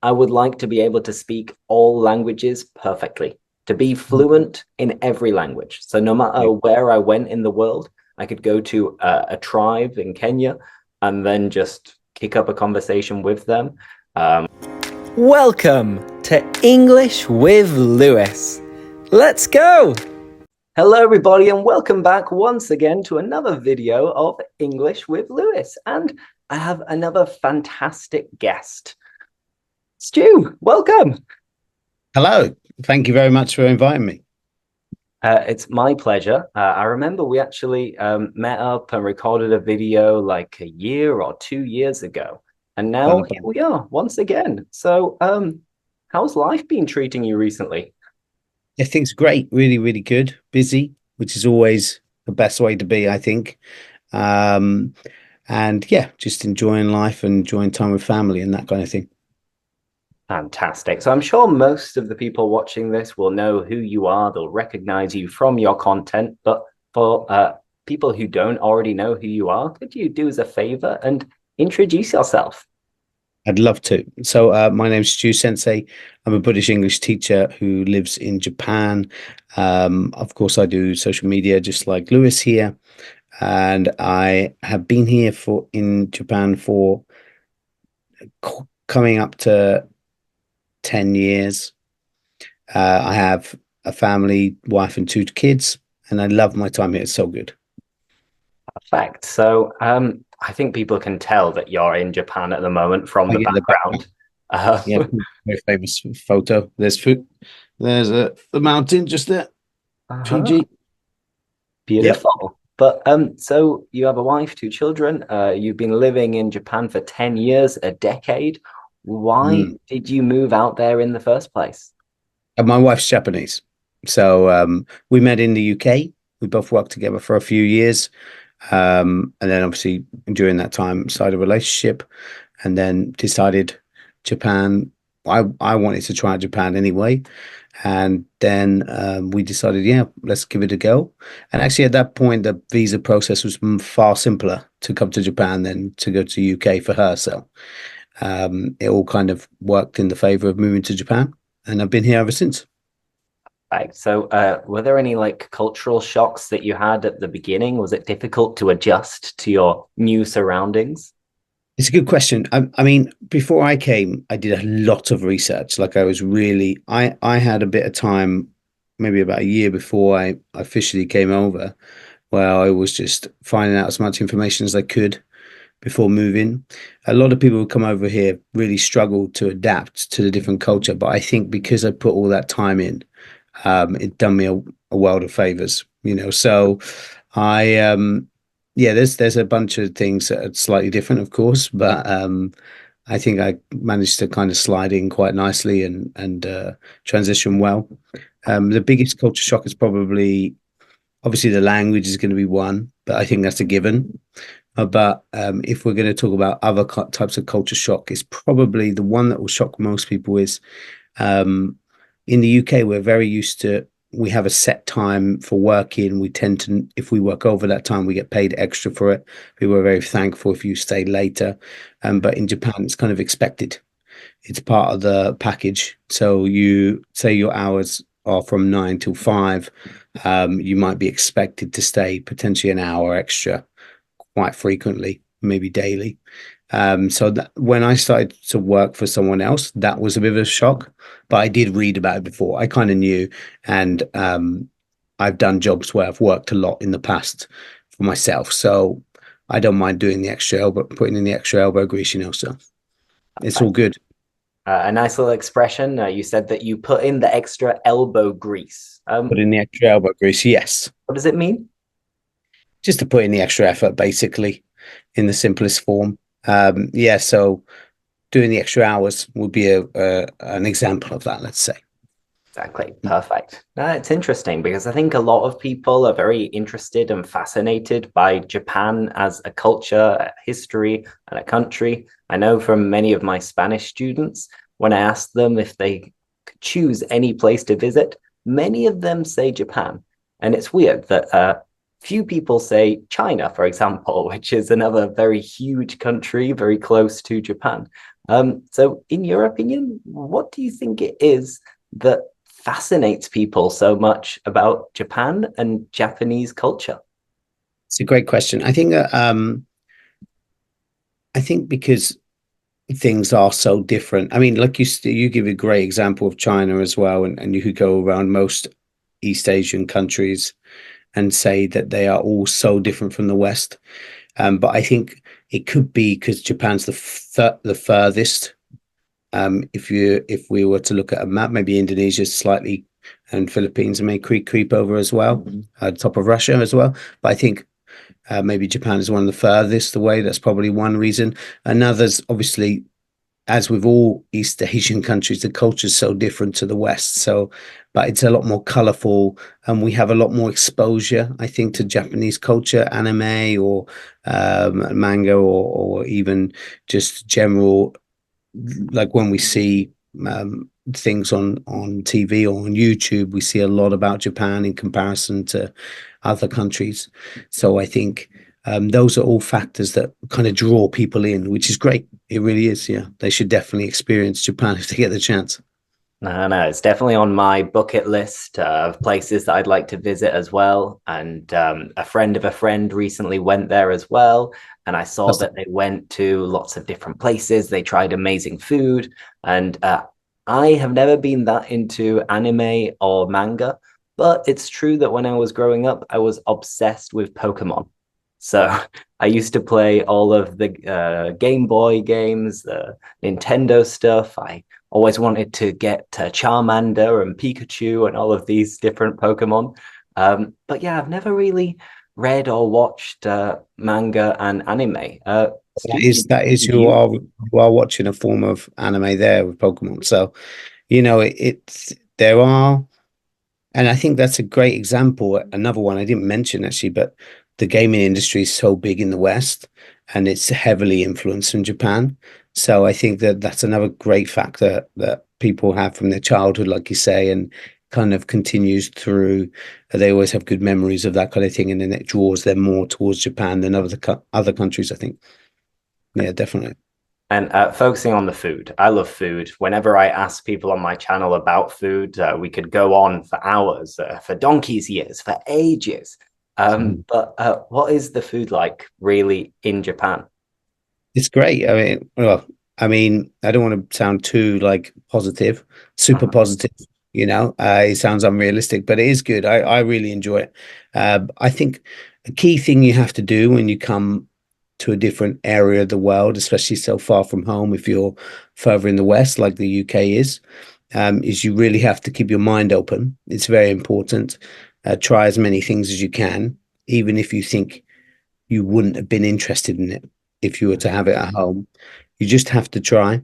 I would like to be able to speak all languages perfectly, to be fluent in every language. So no matter Yeah. where I went in the world, I could go to a tribe in Kenya and then just kick up a conversation with them. Welcome to English with Lewis. Let's go! Hello, everybody, and welcome back once again to another video of English with Lewis. And I have another fantastic guest. Stew, welcome. Hello. Thank you very much for inviting me. It's my pleasure. I remember we actually met up and recorded a video like a year or 2 years ago. And now here we are once again. So, how's life been treating you recently? Yeah, things are great. Really, really good. Busy, which is always the best way to be, I think. Um, and yeah, just enjoying life and enjoying time with family and that kind of thing. Fantastic. So I'm sure most of the people watching this will know who you are. They'll recognize you from your content. But for people who don't already know who you are, could you do us a favor and introduce yourself? I'd love to. So, my name's Stew Sensei. I'm a British English teacher who lives in Japan. Of course, I do social media just like Lewis here. And I have been here in Japan for coming up to 10 years. I have a family, wife, and 2 kids, and I love my time here. It's so good. Perfect. So I think people can tell that you're in Japan at the moment from I the get the background. background. Yeah, very famous photo. There's food. There's the mountain just there. Uh-huh. Fiji. Yep. Beautiful. But so you have a wife, 2 children. You've been living in Japan for 10 years, a decade. Why Mm. did you move out there in the first place? And my wife's Japanese, so we met in the UK. We both worked together for a few years, and then obviously during that time started a relationship, and then decided Japan. I wanted to try Japan anyway, and then we decided, yeah, let's give it a go. And actually, at that point, the visa process was far simpler to come to Japan than to go to UK for her. So it all kind of worked in the favor of moving to Japan, and I've been here ever since. Right. So were there any like cultural shocks that you had at the beginning? Was it difficult to adjust to your new surroundings? It's a good question. I mean, before I came, I did a lot of research. Like I was really, I had a bit of time, maybe about a year before I officially came over, where I was just finding out as much information as I could before moving. A lot of people who come over here really struggle to adapt to the different culture, but I think because I put all that time in, it done me a world of favors, you know. So I yeah, there's a bunch of things that are slightly different, of course, but I think I managed to kind of slide in quite nicely and transition well. The biggest culture shock is probably obviously the language is going to be one, but I think that's a given. But if we're going to talk about other types of culture shock, it's probably the one that will shock most people is um, in the UK, we're very used to, we have a set time for working. We tend to, if we work over that time, we get paid extra for it. People are very thankful if you stay later. But in Japan, it's kind of expected. It's part of the package. So you say your hours are from 9 till 5. You might be expected to stay potentially an hour extra quite frequently, maybe daily. So that when I started to work for someone else, that was a bit of a shock. But I did read about it before. I kind of knew, and I've done jobs where I've worked a lot in the past for myself. So I don't mind doing the extra elbow, putting in the extra elbow grease, you know. So it's all good. A nice little expression. You said that you put in the extra elbow grease. Put in the extra elbow grease, yes. What does it mean? Just to put in the extra effort, basically, in the simplest form. Yeah, so doing the extra hours would be a an example of that, let's say. Exactly. Perfect. It's interesting because I think a lot of people are very interested and fascinated by Japan as a culture, a history, and a country. I know from many of my Spanish students, when I ask them if they could choose any place to visit, many of them say Japan. And it's weird that few people say China, for example, which is another very huge country, very close to Japan. So in your opinion, what do you think it is that fascinates people so much about Japan and Japanese culture? It's a great question. I think because things are so different. I mean, like you give a great example of China as well, and you could go around most East Asian countries and say that they are all so different from the West. But I think it could be because Japan's the furthest. If we were to look at a map, maybe Indonesia slightly, and Philippines may creep over as well, top of Russia as well. But I think maybe Japan is one of the furthest away. That's probably one reason. Another's obviously, as with all East Asian countries, the culture is so different to the West. So, but it's a lot more colorful, and we have a lot more exposure, I think, to Japanese culture, anime or manga, or even just general, like when we see things on TV or on YouTube, we see a lot about Japan in comparison to other countries. So I think those are all factors that kind of draw people in, which is great. It really is. Yeah, they should definitely experience Japan if they get the chance. No, no, it's definitely on my bucket list of places that I'd like to visit as well. And a friend of a friend recently went there as well. And I saw That's that they went to lots of different places. They tried amazing food. And I have never been that into anime or manga, but it's true that when I was growing up, I was obsessed with Pokemon. So I used to play all of the Game Boy games, the Nintendo stuff. I always wanted to get Charmander and Pikachu and all of these different Pokemon. But yeah, I've never really read or watched manga and anime. Stu, that is you? you are watching a form of anime there with Pokemon. So it's there are. And I think that's a great example. Another one I didn't mention actually, but the gaming industry is so big in the West and it's heavily influenced in Japan. So I think that that's another great factor that people have from their childhood, like you say, and kind of continues through. They always have good memories of that kind of thing, and then it draws them more towards Japan than other countries, I think. Yeah, definitely. And focusing on the food, I love food. Whenever I ask people on my channel about food, we could go on for hours, for donkey's years, for ages. But what is the food like really in Japan? It's great. I mean, I don't want to sound too like positive, super Mhm. positive, it sounds unrealistic, but it is good. I really enjoy it. I think a key thing you have to do when you come to a different area of the world, especially so far from home, if you're further in the West, like the UK is you really have to keep your mind open. It's very important. Try as many things as you can, even if you think you wouldn't have been interested in it if you were to have it at home. You just have to try.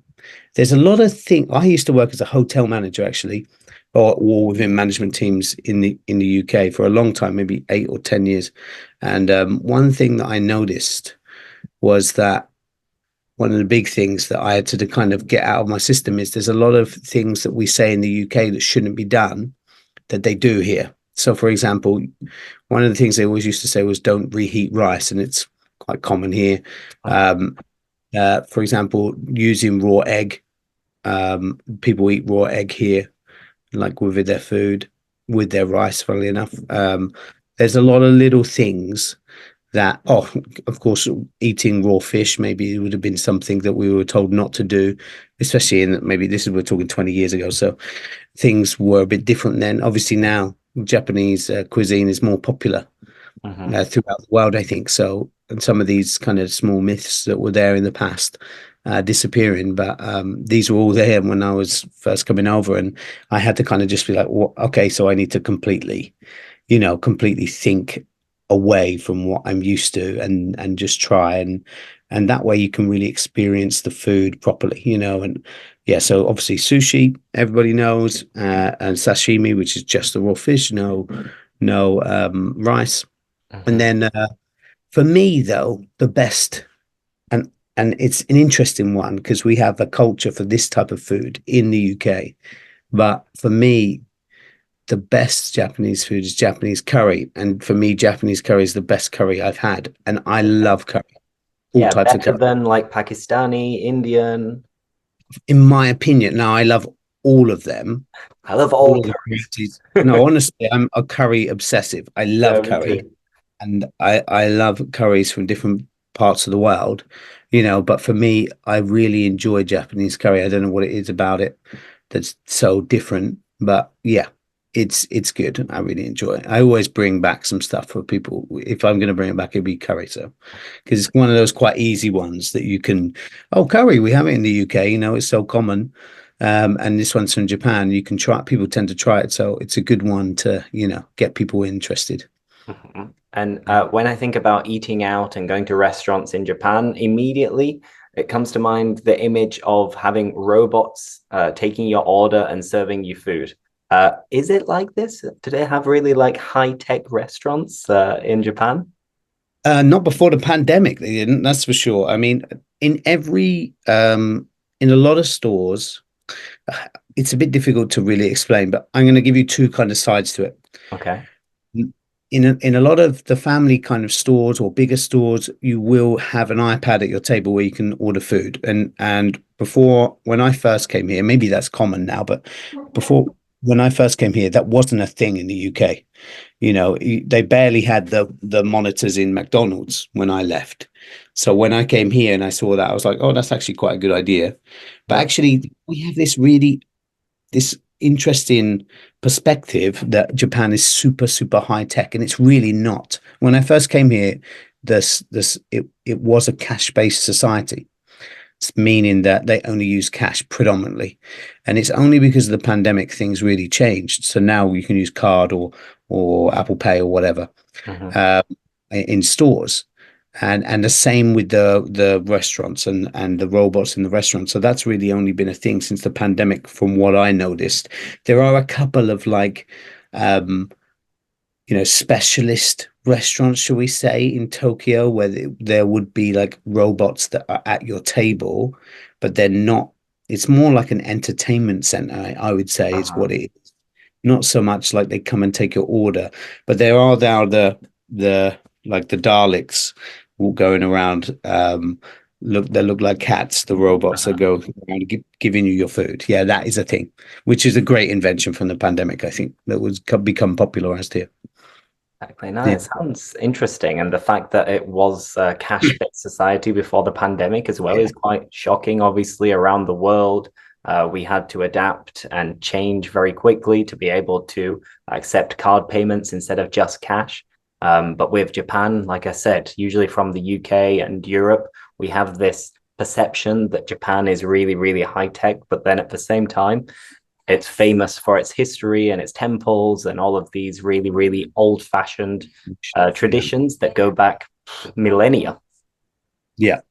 There's a lot of things. I used to work as a hotel manager actually, or within management teams in the UK for a long time, maybe 8 or 10 years. And one thing that I noticed was that one of the big things that I had to kind of get out of my system is there's a lot of things that we say in the UK that shouldn't be done that they do here. So, for example, one of the things they always used to say was don't reheat rice, and it's quite common here. Um, for example, using raw egg. People eat raw egg here, like with their food, with their rice, funnily enough. There's a lot of little things that, oh, of course, eating raw fish, maybe it would have been something that we were told not to do, especially in maybe this is, we're talking 20 years ago. So things were a bit different then. Obviously, now Japanese cuisine is more popular Mhm. throughout the world, I think. So, and some of these kind of small myths that were there in the past disappearing, but these were all there when I was first coming over, and I had to kind of just be like, well, okay, so I need to completely think away from what I'm used to, and just try, and that way you can really experience the food properly, and yeah. So obviously sushi, everybody knows, and sashimi, which is just the raw fish, no rice. And Mhm. then for me, though, the best, and it's an interesting one because we have a culture for this type of food in the UK. But for me, the best Japanese food is Japanese curry. And for me, Japanese curry is the best curry I've had. And I love curry, all Yeah, types of better curry. than like Pakistani, Indian. in my opinion, now I love all of them, I love all all of the curries. varieties. No, honestly, I'm a curry obsessive. I Yeah, love me curry, too. and I love curries from different parts of the world, but for me, I really enjoy Japanese curry. I don't know what it is about it that's so different, but yeah, it's good. I really enjoy it. I always bring back some stuff for people. If I'm going to bring it back, it'd be curry. So, because it's one of those quite easy ones that you can, oh, curry, we have it in the UK, it's so common. And this one's from Japan. You can try, people tend to try it. So it's a good one to, get people interested. Mhm. And when I think about eating out and going to restaurants in Japan, immediately it comes to mind the image of having robots taking your order and serving you food. Is it like this? Do they have really like high-tech restaurants in Japan? Not before the pandemic, they didn't, that's for sure. I mean, in every, in a lot of stores, it's a bit difficult to really explain, but I'm going to give you two kind of sides to it. Okay. In a lot of the family kind of stores or bigger stores, you will have an iPad at your table where you can order food. And before, when I first came here, maybe that's common now, but before, when I first came here, that wasn't a thing in the UK. They barely had the monitors in McDonald's when I left. So when I came here and I saw that, I was like, oh, that's actually quite a good idea. But Yeah. actually, we have this interesting perspective that Japan is super, super high tech, and it's really not. When I first came here, it was a cash-based society, meaning that they only use cash predominantly. And it's only because of the pandemic things really changed. So now you can use card or Apple Pay or whatever Mhm. uh, in stores. And the same with the restaurants and the robots in the restaurants. So that's really only been a thing since the pandemic, from what I noticed. There are a couple of like um, specialist restaurants, shall we say, in Tokyo, where there would be like robots that are at your table, but they're not. It's more like an entertainment center, I would say, is Uh-huh. what it is. Not so much like they come and take your order, but there are now the like the Daleks going around. They look like cats. The robots that Uh-huh. go around giving you your food. Yeah, that is a thing, which is a great invention from the pandemic. I think that was become popularized here. Exactly. No, Yeah. it sounds interesting. And the fact that it was a cash-based society before the pandemic as well is quite shocking. Obviously, around the world, we had to adapt and change very quickly to be able to accept card payments instead of just cash. But with Japan, like I said, usually from the UK and Europe, we have this perception that Japan is really, really high tech. But then at the same time, it's famous for its history and its temples and all of these really, really old-fashioned Yeah. traditions that go back millennia. Yeah.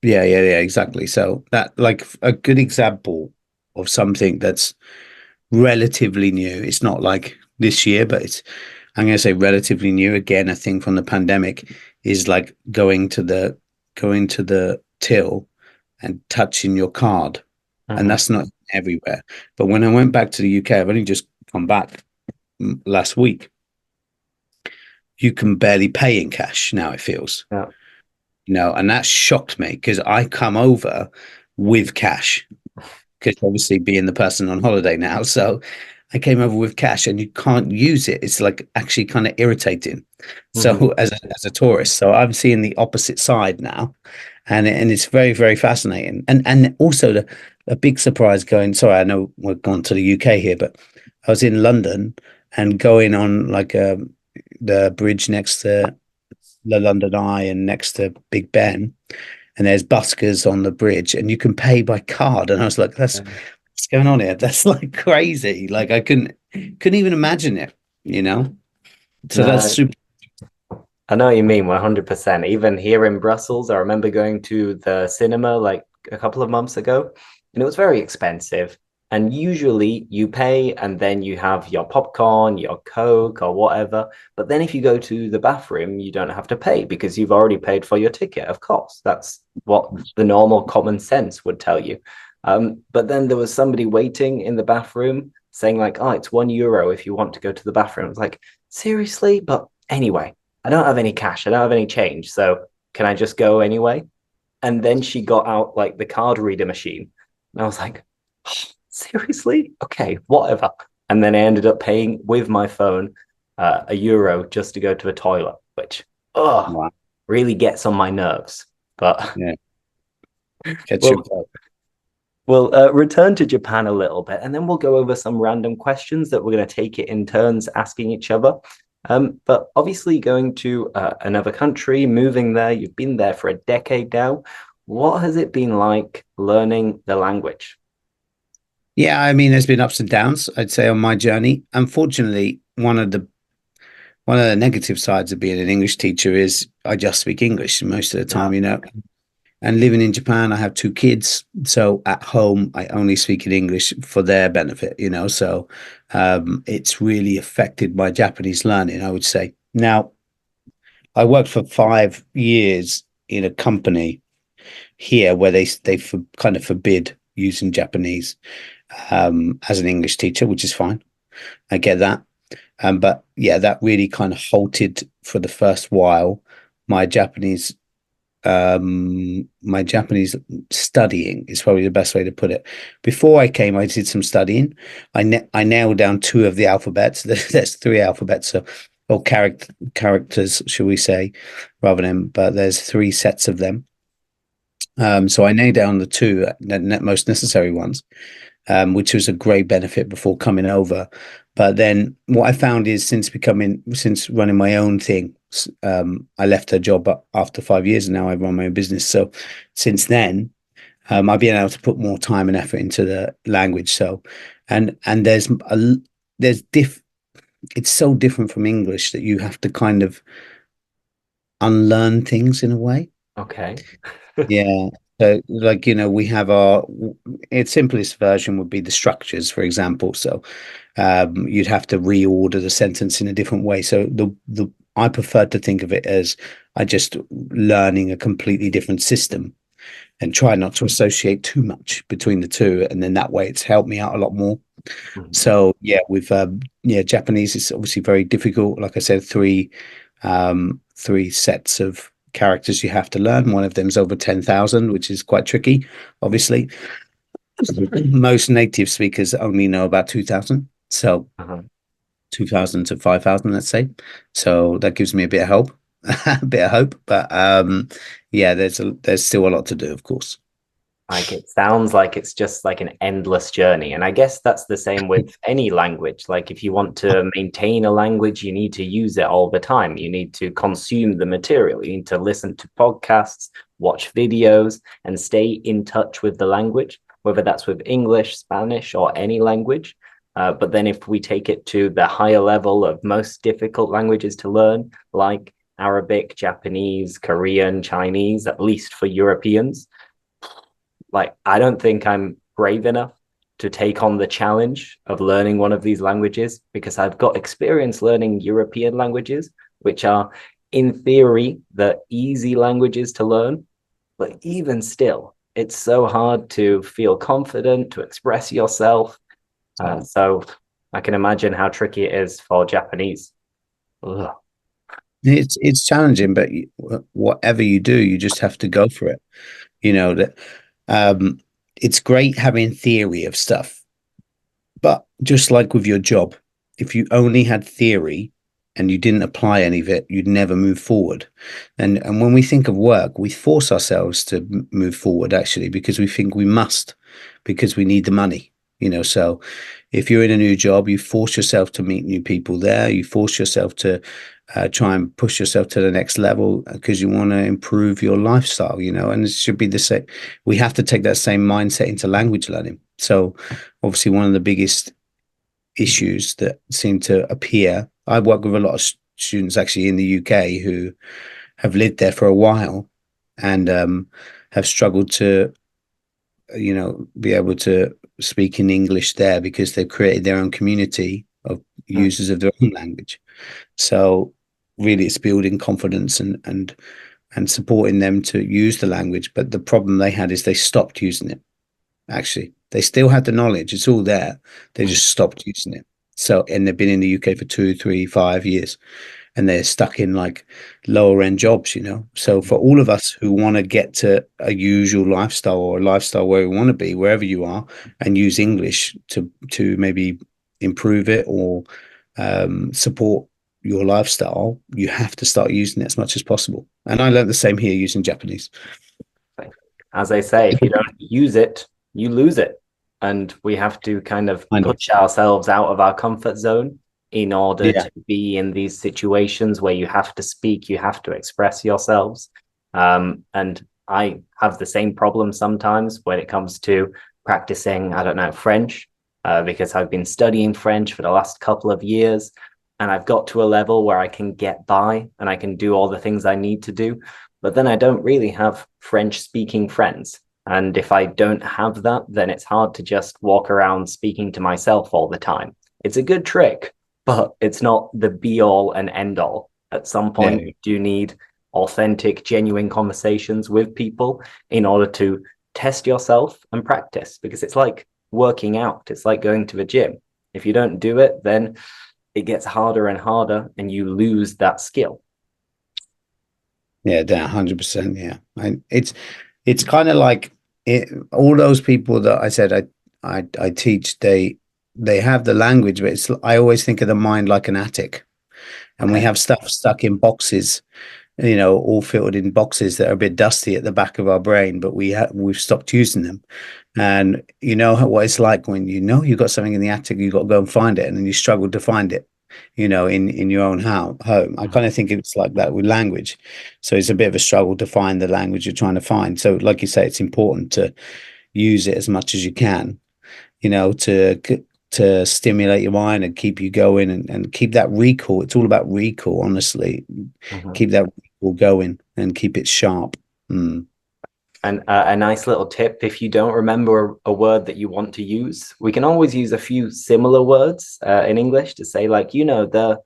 Yeah, exactly. So that like a good example of something that's relatively new. It's not like this year, but I'm going to say relatively new. Again, a thing from the pandemic is like going to the till and touching your card. And Mhm. that's not everywhere. But when I went back to the UK, I've only just come back last week. You can barely pay in cash now, it feels. Yeah. And that shocked me because I come over with cash because obviously being the person on holiday now. So I came over with cash and you can't use it. It's like actually kind of irritating. Mhm. So as a tourist, so I'm seeing the opposite side now, and it's very, very fascinating. And also a big surprise going. Sorry, I know we're gone to the UK here, but I was in London and going on like the bridge next to the London Eye and next to Big Ben, and there's buskers on the bridge, and you can pay by card. And I was like, "That's what's going on here? That's like crazy! Like I couldn't even imagine it, you know." So that's No, super. I know what you mean 100%. Even here in Brussels, I remember going to the cinema like a couple of months ago, and it was very expensive. And usually you pay and then you have your popcorn, your Coke, or whatever. But then if you go to the bathroom, you don't have to pay because you've already paid for your ticket. Of course, that's what the normal common sense would tell you. But then there was somebody waiting in the bathroom saying, like, oh, it's €1 if you want to go to the bathroom. I was like, seriously? But anyway. I don't have any cash. I don't have any change. So can I just go anyway? And then she got out like the card reader machine. And And I was like, seriously? Okay, whatever. And then I ended up paying with my phone €1 just to go to a toilet, which Wow. really gets on my nerves. But Yeah. Gets your well, we'll return to Japan a little bit, and then we'll go over some random questions that we're going to take it in turns asking each other. But obviously, going to another country, moving there, you've been there for a decade now. What has it been like learning the language? Yeah, I mean, there's been ups and downs, I'd say, on my journey. Unfortunately, one of the negative sides of being an English teacher is I just speak English most of the Yeah. time, you know. And living in Japan, I have two kids, so at home I only speak in English for their benefit, you know. So it's really affected my Japanese learning, I would say. Now, I worked for 5 years in a company here where they kind of forbid using Japanese as an English teacher, which is fine. I get that. But yeah, that really kind of halted for the first while my Japanese studying is probably the best way to put it. Before I came, I did some studying. I nailed down two of the alphabets. There's three alphabets, or characters, shall we say, rather than, but there's three sets of them. So I nailed down the two most necessary ones, which was a great benefit before coming over. But then what I found is since running my own thing, I left a job after 5 years and now I run my own business. So since then, I've been able to put more time and effort into the language. So, and there's it's so different from English that you have to kind of unlearn things in a way. Okay. Yeah. So, like, you know, we have its simplest version would be the structures, for example. So, you'd have to reorder the sentence in a different way. So, I prefer to think of it as I just learning a completely different system and try not to associate too much between the two. And then that way it's helped me out a lot more. Mhm. So, yeah, with, Japanese is obviously very difficult. Like I said, three sets of characters you have to learn. One of them is over 10,000, which is quite tricky, obviously. Most native speakers only know about 2,000. So Uh-huh. 2,000 to 5,000, let's say. So that gives me a bit of hope, a bit of hope. But yeah, there's still a lot to do, of course. Like it sounds like it's just like an endless journey. And I guess that's the same with any language. Like if you want to maintain a language, you need to use it all the time. You need to consume the material. You need to listen to podcasts, watch videos, and stay in touch with the language, whether that's with English, Spanish, or any language. But then if we take it to the higher level of most difficult languages to learn, like Arabic, Japanese, Korean, Chinese, at least for Europeans, like I don't think I'm brave enough to take on the challenge of learning one of these languages because I've got experience learning European languages, which are in theory the easy languages to learn, but even still it's so hard to feel confident to express yourself. So I can imagine how tricky it is for Japanese. Ugh. It's challenging, but whatever you do, you just have to go for it. You know that it's great having theory of stuff, but just like with your job, if you only had theory and you didn't apply any of it, you'd never move forward. And when we think of work, we force ourselves to move forward actually because we think we must, because we need the money. You know, so if you're in a new job, you force yourself to meet new people there. You force yourself to try and push yourself to the next level because you want to improve your lifestyle, you know, and it should be the same. We have to take that same mindset into language learning. So obviously one of the biggest issues that seem to appear, I work with a lot of students actually in the UK who have lived there for a while and have struggled to, you know, be able to speak in English there because they've created their own community of users of their own language. So really it's building confidence and supporting them to use the language. But the problem they had is they stopped using it. Actually, they still had the knowledge; it's all there. They just stopped using it. So, and they've been in the UK for 2, 3, 5 years, and they're stuck in like lower end jobs, you know. So for all of us who want to get to a usual lifestyle or a lifestyle where we want to be, wherever you are, and use English to maybe improve it or support your lifestyle, you have to start using it as much as possible. And I learned the same here using Japanese. As I say, if you don't use it, you lose it. And we have to kind of Kind of. push ourselves out of our comfort zone in order Yeah. to be in these situations where you have to speak, you have to express yourselves. And I have the same problem sometimes when it comes to practicing, I don't know, French, because I've been studying French for the last couple of years. And I've got to a level where I can get by and I can do all the things I need to do. But then I don't really have French speaking friends. And if I don't have that, then it's hard to just walk around speaking to myself all the time. It's a good trick, but it's not the be all and end all. At some point, Yeah. you do need authentic, genuine conversations with people in order to test yourself and practice, because it's like working out, it's like going to the gym. If you don't do it, then it gets harder and harder and you lose that skill. Yeah, 100%. Yeah. It's kind of like all those people that I said I teach, they have the language, but I always think of the mind like an attic, and we Okay. have stuff stuck in boxes, you know, all filled in boxes that are a bit dusty at the back of our brain, but we've stopped using them. And you know what it's like when you know you've got something in the attic, you've got to go and find it, and then you struggle to find it, you know, in your own home. I kind of think it's like that with language. So it's a bit of a struggle to find the language you're trying to find. So like you say, it's important to use it as much as you can, you know, to stimulate your mind and keep you going, and keep that recall. It's all about recall, honestly. Mhm. Keep that recall going and keep it sharp. Mm. And a nice little tip, if you don't remember a word that you want to use, we can always use a few similar words in English to say, like, you know, the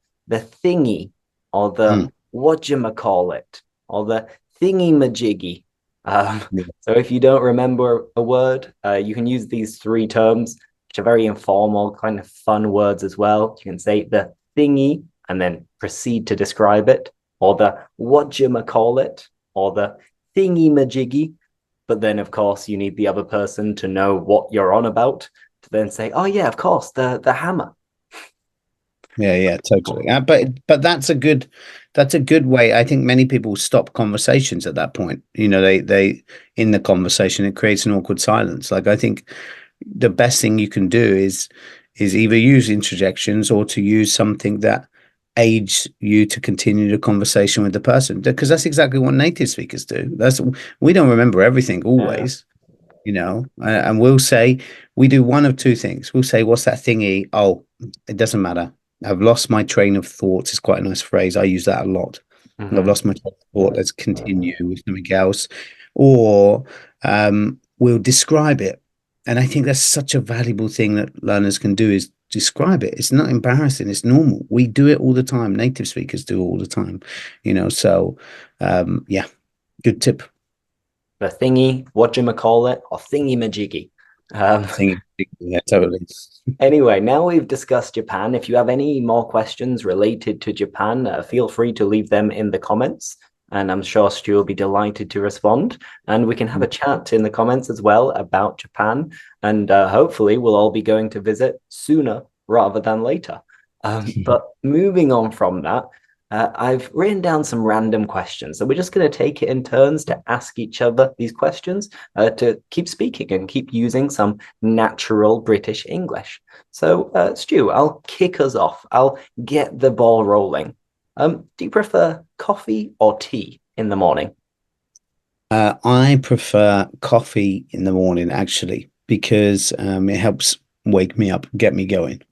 thingy, or the Mm. whatchamacallit, or the thingy majiggy. Yeah. So if you don't remember a word, you can use these three terms, which are very informal, kind of fun words as well. You can say the thingy and then proceed to describe it, or the whatchamacallit, or the thingy majiggy. But then, of course, you need the other person to know what you're on about to then say, "Oh yeah, of course, the hammer." Yeah, yeah, totally. But that's a good way. I think many people stop conversations at that point. You know, they in the conversation it creates an awkward silence. Like I think the best thing you can do is either use interjections or to use something that aids you to continue the conversation with the person, because that's exactly what native speakers do. That's We don't remember everything Yeah. always, you know, and we'll say we do one of two things. We'll say, "What's that thingy?" Oh, it doesn't matter. I've lost my train of thoughts. It's quite a nice phrase. I use that a lot. I've Mm-hmm. lost my train of thought. Let's continue with something else. Or we'll describe it. And I think that's such a valuable thing that learners can do, is describe it. It's not embarrassing. It's normal. We do it all the time. Native speakers do it all the time, you know. So, yeah, good tip. The thingy, whatchamacallit, or thingy majiggy. Um, Thingy. Yeah, totally. Anyway, now we've discussed Japan. If you have any more questions related to Japan, feel free to leave them in the comments. And I'm sure Stu will be delighted to respond. And we can have a chat in the comments as well about Japan. And hopefully, we'll all be going to visit sooner rather than later. But moving on from that, I've written down some random questions. So we're just going to take it in turns to ask each other these questions to keep speaking and keep using some natural British English. So, Stu, I'll kick us off. I'll get the ball rolling. Do you prefer coffee or tea in the morning? I prefer coffee in the morning, actually, because it helps wake me up, get me going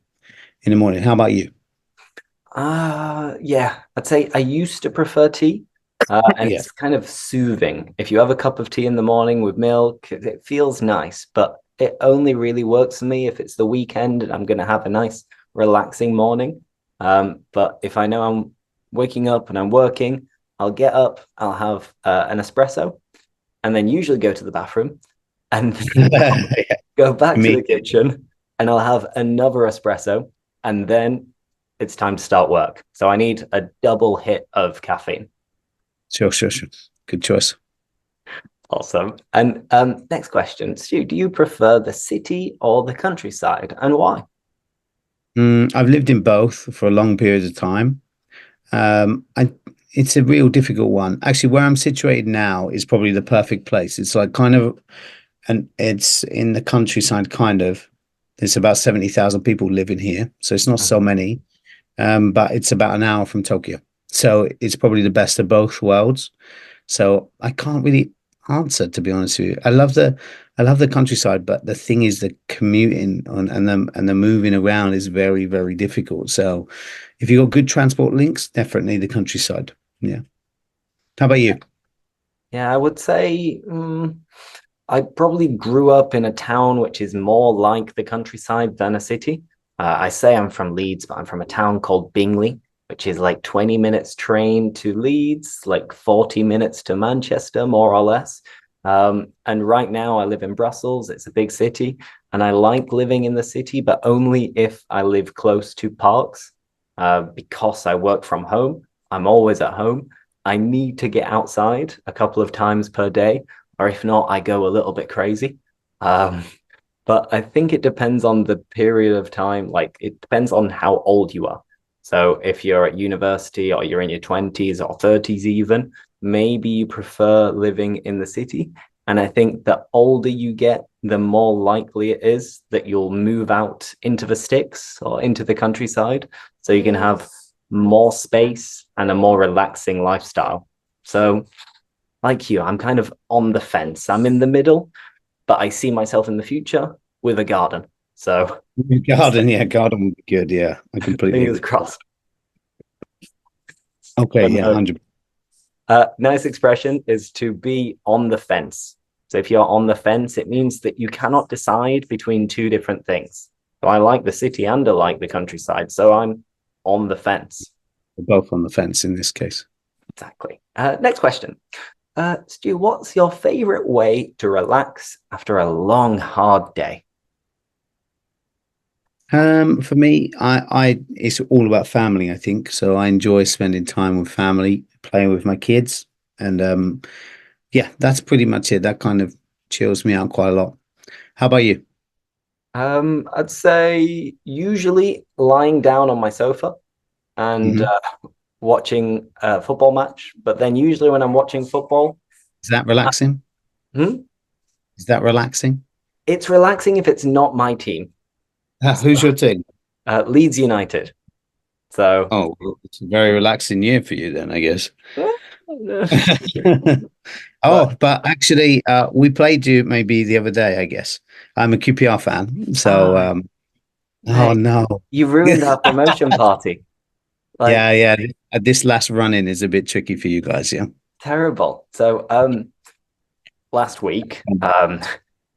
in the morning. How about you? Yeah, I'd say I used to prefer tea, and Yeah. it's kind of soothing. If you have a cup of tea in the morning with milk, it feels nice, but it only really works for me if it's the weekend and I'm going to have a nice, relaxing morning. But if I know I'm waking up and I'm working, I'll get up, I'll have an espresso, and then usually go to the bathroom and Yeah. go back to the Immediately. kitchen and I'll have another espresso. and then it's time to start work. So I need a double hit of caffeine. Sure, sure, sure. Good choice. Awesome. And next question, Stu, do you prefer the city or the countryside, and why? I've lived in both for a long period of time. I It's a real difficult one. Actually, where I'm situated now is probably the perfect place. It's like kind of, and it's in the countryside, kind of. There's about 70,000 people living here, so it's not so Mhm. many. But it's about an hour from Tokyo, so it's probably the best of both worlds. So I can't really answer, to be honest with you. I love the countryside, but the thing is the commuting on and the moving around is very, very difficult. So if you've got good transport links, definitely the countryside. Yeah. How about you? Yeah, I would say I probably grew up in a town which is more like the countryside than a city. I say I'm from Leeds, but I'm from a town called Bingley, which is like 20 minutes train to Leeds, like 40 minutes to Manchester, more or less. And right now I live in Brussels. It's a big city, and I like living in the city, but only if I live close to parks. Because I work from home, I'm always at home. I need to get outside a couple of times per day, or if not, I go a little bit crazy. Um, but I think it depends on the period of time. Like it depends on how old you are. So if you're at university or you're in your 20s or 30s, even, maybe you prefer living in the city. And I think the older you get, the more likely it is that you'll move out into the sticks or into the countryside. So you can have more space and a more relaxing lifestyle. So, like you, I'm kind of on the fence. I'm in the middle, but I see myself in the future with a garden. So, Garden, yeah, garden would be good. Yeah, I completely fingers agree. crossed. Okay, But yeah, no, 100. nice expression is to be on the fence. So, if you're on the fence, it means that you cannot decide between two different things. So, I like the city and I like the countryside. So, I'm on the fence. We're both on the fence in this case. Exactly. Next question. Stu, what's your favorite way to relax after a long, hard day? For me, it's all about family, I think. So I enjoy spending time with family, playing with my kids, and yeah, that's pretty much it. That kind of chills me out quite a lot. How about you? I'd say usually lying down on my sofa and Hmm. watching a football match. But then usually when I'm watching football, Is that uh, relaxing? hmm, Is that relaxing? it's relaxing if it's not my team. So, Who's your team? Leeds United. So, Oh, well, it's a very relaxing year for you then, I guess. but Oh, but actually, we played you maybe the other day, I guess. I'm a QPR fan, so ah, oh mate, no. you ruined our promotion party. Like Yeah, yeah. This last run in is a bit tricky for you guys, yeah. terrible. So, last week,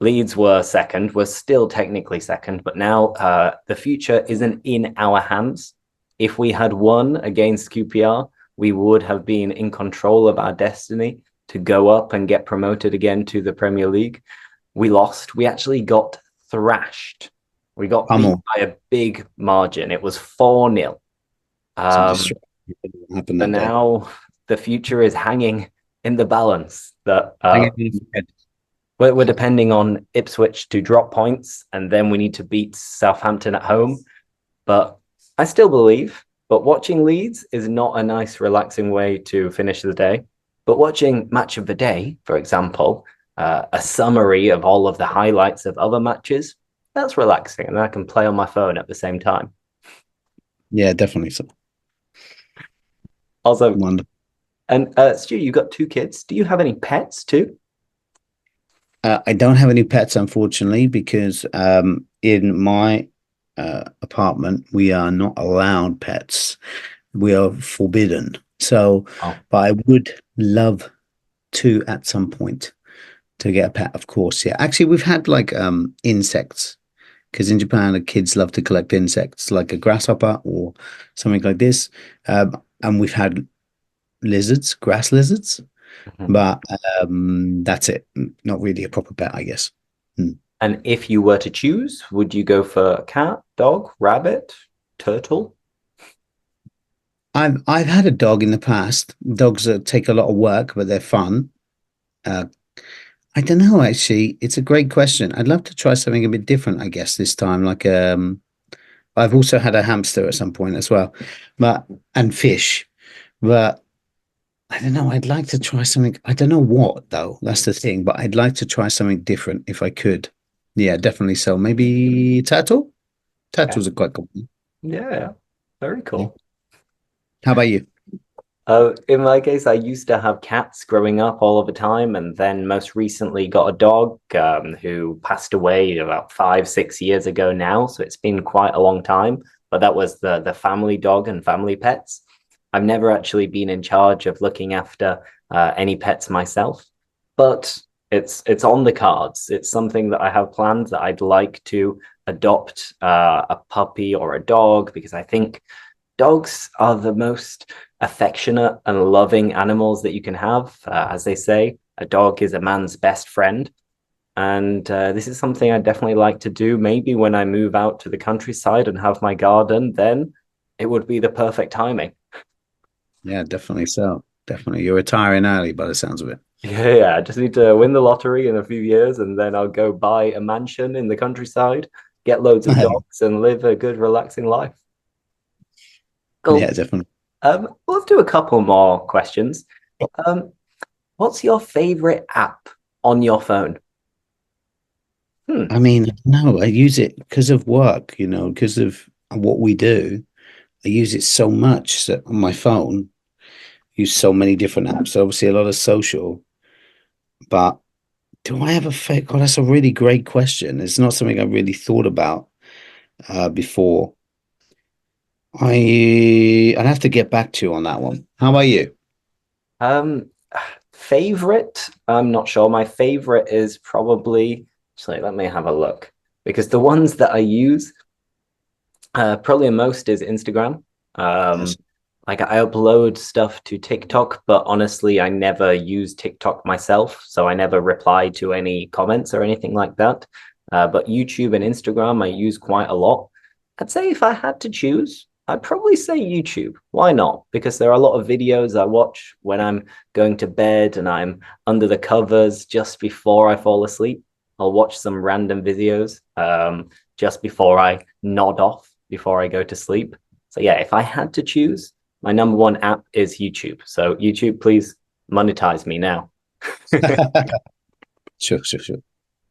Leeds were second, were still technically second, but now the future isn't in our hands. If we had won against QPR, we would have been in control of our destiny to go up and get promoted again to the Premier League. We lost. We actually got thrashed. We got beat Pummel. by a big margin. It was 4-0. Some Um, distraction happened so that day. now the future is hanging in the balance that Hang in your head. we're depending on Ipswich to drop points, and then we need to beat Southampton at home. But I still believe. But watching Leeds is not a nice, relaxing way to finish the day. But watching Match of the Day, for example, a summary of all of the highlights of other matches, that's relaxing, and I can play on my phone at the same time. Yeah, definitely so. Also, Wonderful. and Stu, you've got two kids. Do you have any pets too? I don't have any pets, unfortunately, because in my apartment we are not allowed pets. We are forbidden. So, Oh, but I would love to at some point to get a pet, of course. Yeah. Actually, we've had like insects because in Japan the kids love to collect insects like a grasshopper or something like this. And we've had lizards, grass lizards, mhm. but that's it. Not really a proper pet, I guess. Mm. And if you were to choose, would you go for cat, dog, rabbit? Turtle? I've had a dog in the past. Dogs take a lot of work, but they're fun. Uh, I don't know, actually. It's a great question. I'd love to try something a bit different, I guess, this time. Like I've also had a hamster at some point as well, but and fish. But I don't know. I'd like to try something. I don't know what though. That's the thing. But I'd like to try something different if I could. Yeah, definitely. So maybe turtle. Yeah. Turtles are quite cool. Yeah, very Yeah. cool. How about you? In my case, I used to have cats growing up all of the time, and then most recently got a dog who passed away about 5, 6 years ago now. So it's been quite a long time. But that was the family dog and family pets. I've never actually been in charge of looking after any pets myself, but it's on the cards. It's something that I have planned that I'd like to adopt a puppy or a dog because I think dogs are the most affectionate and loving animals that you can have. As they say, a dog is a man's best friend. And this is something I definitely like to do. Maybe when I move out to the countryside and have my garden, then it would be the perfect timing. Yeah, definitely so. Definitely. You're retiring early by the sounds of it. Yeah, I just need to win the lottery in a few years and then I'll go buy a mansion in the countryside, get loads of dogs, and live a good, relaxing life. Yeah, Cool. definitely. Let's do a couple more questions. Um, what's your favorite app on your phone? Hmm. I mean, no, I use it because of work, because of what we do. I use it so much that on my phone, use so many different apps. Obviously, a lot of social, but do I have a favorite? God, that's a really great question. It's not something I really thought about before. I'd have to get back to you on that one. How about you? Um, favorite? I'm not sure. My favorite is probably, actually, let me have a look because the ones that I use probably the most is Instagram. Yes. Um, like I upload stuff to TikTok, but honestly, I never use TikTok myself, so I never reply to any comments or anything like that. But YouTube and Instagram, I use quite a lot. I'd say if I had to choose, I'd probably say YouTube. Why not? Because there are a lot of videos I watch when I'm going to bed and I'm under the covers just before I fall asleep. I'll watch some random videos just before I nod off before I go to sleep. So yeah, if I had to choose, my number one app is YouTube. So YouTube, please monetize me now. Sure, sure, sure.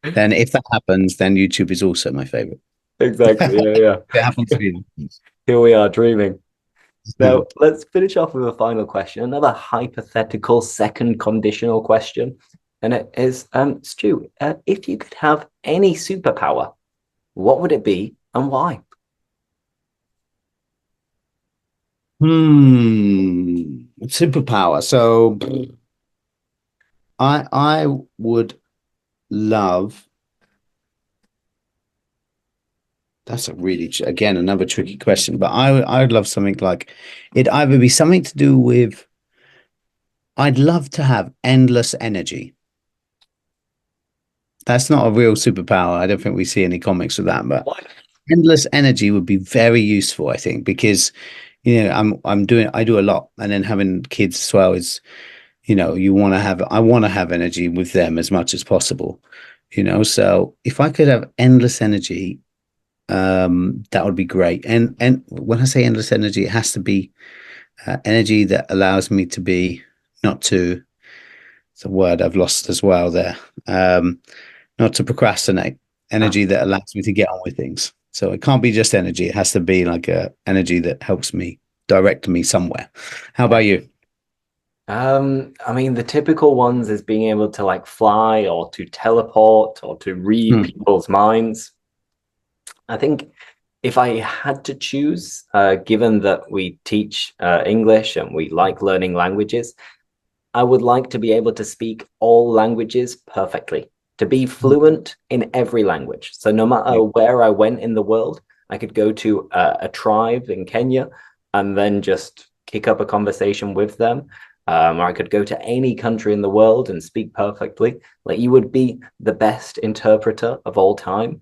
Then if that happens, then YouTube is also my favorite. Exactly. Yeah, yeah. It happens to be. Here we are dreaming. Now, let's finish off with a final question, another hypothetical second conditional question. And it is, Stu, if you could have any superpower, what would it be and why? Superpower. So I would love. That's a really again another tricky question, but I would love something like it either be something to do with. I'd love to have endless energy. That's not a real superpower. I don't think we see any comics with that, but Why? endless energy would be very useful, I think, because I do a lot, and then having kids as well is I want to have energy with them as much as possible, so if I could have endless energy, that would be great. And when I say endless energy, it has to be energy that allows me to be not to it's a word I've lost as well there. Not to procrastinate, Ah, energy that allows me to get on with things. So it can't be just energy. It has to be like a energy that helps me direct me somewhere. How yeah. about you? I mean, the typical ones is being able to like fly or to teleport or to read Hmm. people's minds. I think if I had to choose, given that we teach English and we like learning languages, I would like to be able to speak all languages perfectly, to be fluent in every language. So no matter Yeah. where I went in the world, I could go to a tribe in Kenya and then just kick up a conversation with them. Or I could go to any country in the world and speak perfectly. Like you would be the best interpreter of all time,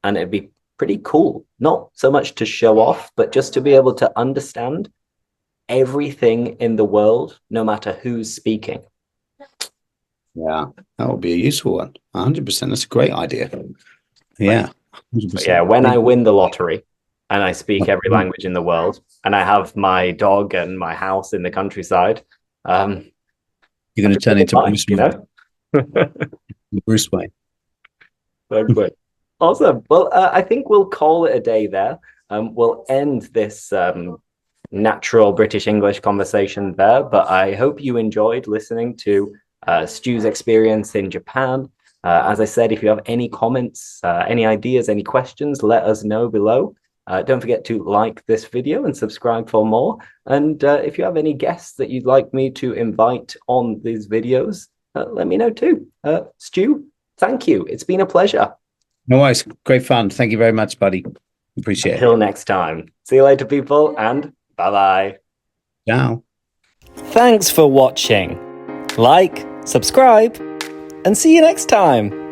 and it'd be pretty cool. Not so much to show off, but just to be able to understand everything in the world, no matter who's speaking. Yeah, that would be a useful one. 100%. That's a great idea. Yeah. 100%. Yeah, when I win the lottery and I speak every language in the world and I have my dog and my house in the countryside, you're going to turn into Bruce Wayne. Bruce Wayne. Exactly. Awesome. Well, I think we'll call it a day there. We'll end this natural British English conversation there, but I hope you enjoyed listening to Stew's experience in Japan. As I said, if you have any comments, any ideas, any questions, let us know below. Don't forget to like this video and subscribe for more. And if you have any guests that you'd like me to invite on these videos, let me know too. Stew, thank you. It's been a pleasure. No worries. Great fun. Thank you very much, buddy. Appreciate it. Until next time. See you later, people, and bye-bye. Ciao. Thanks for watching. Like, subscribe, and see you next time.